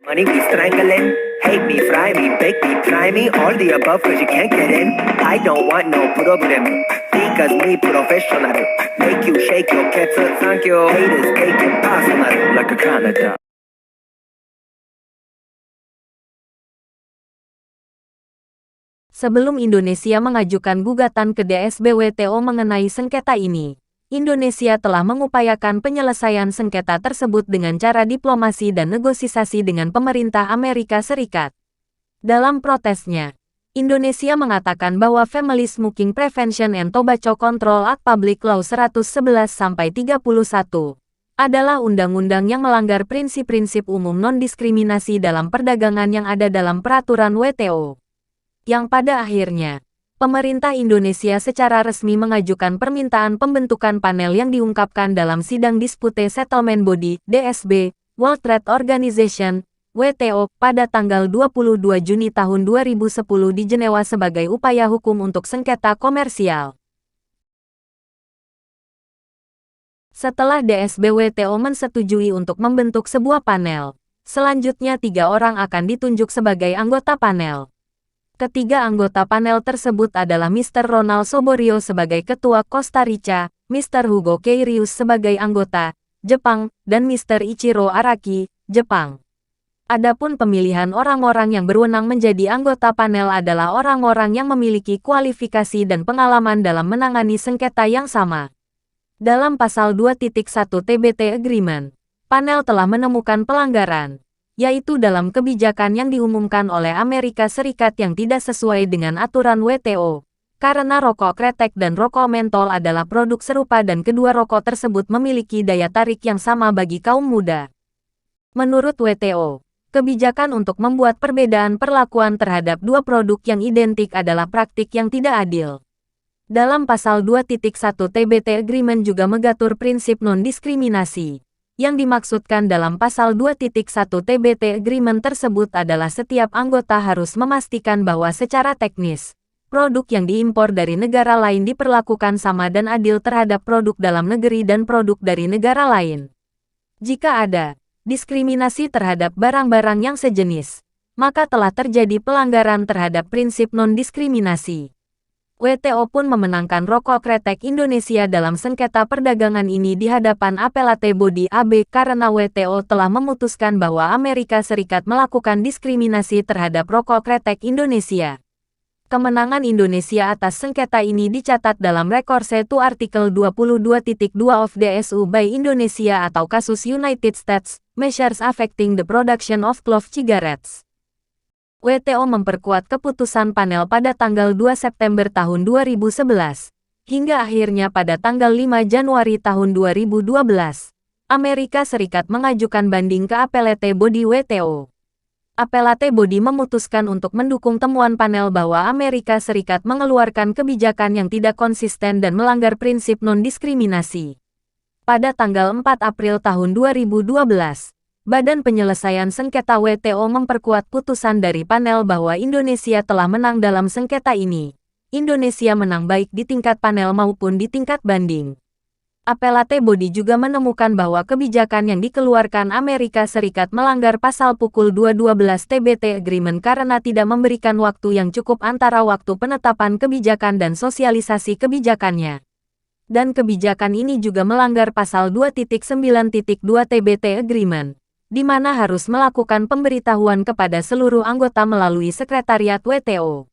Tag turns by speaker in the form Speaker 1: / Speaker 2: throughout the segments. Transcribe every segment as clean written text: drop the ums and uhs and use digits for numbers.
Speaker 1: Money be strangling, hate me, fry me, bake me, try me, all the above cause you can't get in. I don't want no problem, because me professional. Make you shake your kettle, thank you. Haters take it personal, like a Canada.
Speaker 2: Sebelum Indonesia mengajukan gugatan ke DSB WTO mengenai sengketa ini, Indonesia telah mengupayakan penyelesaian sengketa tersebut dengan cara diplomasi dan negosiasi dengan pemerintah Amerika Serikat. Dalam protesnya, Indonesia mengatakan bahwa Family Smoking Prevention and Tobacco Control Act Public Law 111-31 adalah undang-undang yang melanggar prinsip-prinsip umum non-diskriminasi dalam perdagangan yang ada dalam peraturan WTO. Yang pada akhirnya, pemerintah Indonesia secara resmi mengajukan permintaan pembentukan panel yang diungkapkan dalam sidang Dispute Settlement Body, DSB, World Trade Organization, WTO, pada tanggal 22 Juni tahun 2010 di Jenewa sebagai upaya hukum untuk sengketa komersial. Setelah DSB WTO mensetujui untuk membentuk sebuah panel, selanjutnya 3 orang akan ditunjuk sebagai anggota panel. Ketiga anggota panel tersebut adalah Mr. Ronald Soborio sebagai Ketua Costa Rica, Mr. Hugo Keirius sebagai anggota Jepang, dan Mr. Ichiro Araki, Jepang. Adapun pemilihan orang-orang yang berwenang menjadi anggota panel adalah orang-orang yang memiliki kualifikasi dan pengalaman dalam menangani sengketa yang sama. Dalam pasal 2.1 TBT Agreement, panel telah menemukan pelanggaran, yaitu dalam kebijakan yang diumumkan oleh Amerika Serikat yang tidak sesuai dengan aturan WTO, karena rokok kretek dan rokok mentol adalah produk serupa dan kedua rokok tersebut memiliki daya tarik yang sama bagi kaum muda. Menurut WTO, kebijakan untuk membuat perbedaan perlakuan terhadap dua produk yang identik adalah praktik yang tidak adil. Dalam pasal 2.1 TBT Agreement juga mengatur prinsip non-diskriminasi. Yang dimaksudkan dalam pasal 2.1 TBT Agreement tersebut adalah setiap anggota harus memastikan bahwa secara teknis, produk yang diimpor dari negara lain diperlakukan sama dan adil terhadap produk dalam negeri dan produk dari negara lain. Jika ada diskriminasi terhadap barang-barang yang sejenis, maka telah terjadi pelanggaran terhadap prinsip non-diskriminasi. WTO pun memenangkan rokok kretek Indonesia dalam sengketa perdagangan ini di hadapan Appellate Body AB karena WTO telah memutuskan bahwa Amerika Serikat melakukan diskriminasi terhadap rokok kretek Indonesia. Kemenangan Indonesia atas sengketa ini dicatat dalam Rekorse to Artikel 22.2 of DSU by Indonesia atau kasus United States, Measures Affecting the Production of Clove Cigarettes. WTO memperkuat keputusan panel pada tanggal 2 September tahun 2011, hingga akhirnya pada tanggal 5 Januari tahun 2012, Amerika Serikat mengajukan banding ke Appellate Body WTO. Appellate Body memutuskan untuk mendukung temuan panel bahwa Amerika Serikat mengeluarkan kebijakan yang tidak konsisten dan melanggar prinsip non-diskriminasi. Pada tanggal 4 April tahun 2012, Badan Penyelesaian Sengketa WTO memperkuat putusan dari panel bahwa Indonesia telah menang dalam sengketa ini. Indonesia menang baik di tingkat panel maupun di tingkat banding. Appellate Body juga menemukan bahwa kebijakan yang dikeluarkan Amerika Serikat melanggar pasal pukul 2.12 TBT Agreement karena tidak memberikan waktu yang cukup antara waktu penetapan kebijakan dan sosialisasi kebijakannya. Dan kebijakan ini juga melanggar pasal 2.9.2 TBT Agreement, di mana harus melakukan pemberitahuan kepada seluruh anggota melalui Sekretariat WTO.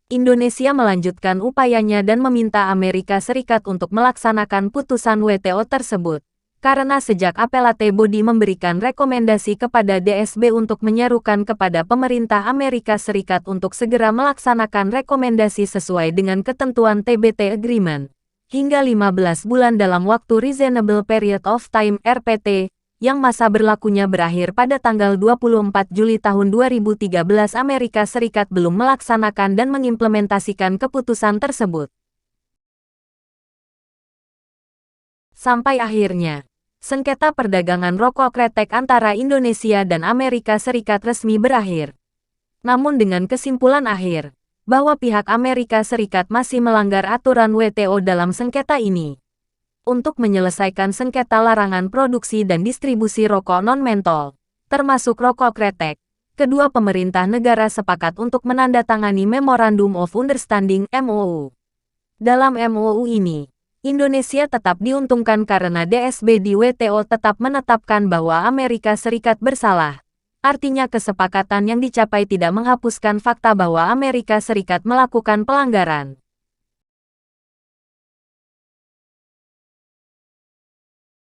Speaker 2: Indonesia melanjutkan upayanya dan meminta Amerika Serikat untuk melaksanakan putusan WTO tersebut, karena sejak Appellate Body memberikan rekomendasi kepada DSB untuk menyerukan kepada pemerintah Amerika Serikat untuk segera melaksanakan rekomendasi sesuai dengan ketentuan TBT Agreement, hingga 15 bulan dalam waktu Reasonable Period of Time (RPT), yang masa berlakunya berakhir pada tanggal 24 Juli tahun 2013 Amerika Serikat belum melaksanakan dan mengimplementasikan keputusan tersebut. Sampai akhirnya, sengketa perdagangan rokok kretek antara Indonesia dan Amerika Serikat resmi berakhir. Namun dengan kesimpulan akhir, bahwa pihak Amerika Serikat masih melanggar aturan WTO dalam sengketa ini. Untuk menyelesaikan sengketa larangan produksi dan distribusi rokok non-mentol, termasuk rokok kretek. Kedua pemerintah negara sepakat untuk menandatangani Memorandum of Understanding (MOU). Dalam MOU ini, Indonesia tetap diuntungkan karena DSB di WTO tetap menetapkan bahwa Amerika Serikat bersalah. Artinya kesepakatan yang dicapai tidak menghapuskan fakta bahwa Amerika Serikat melakukan pelanggaran.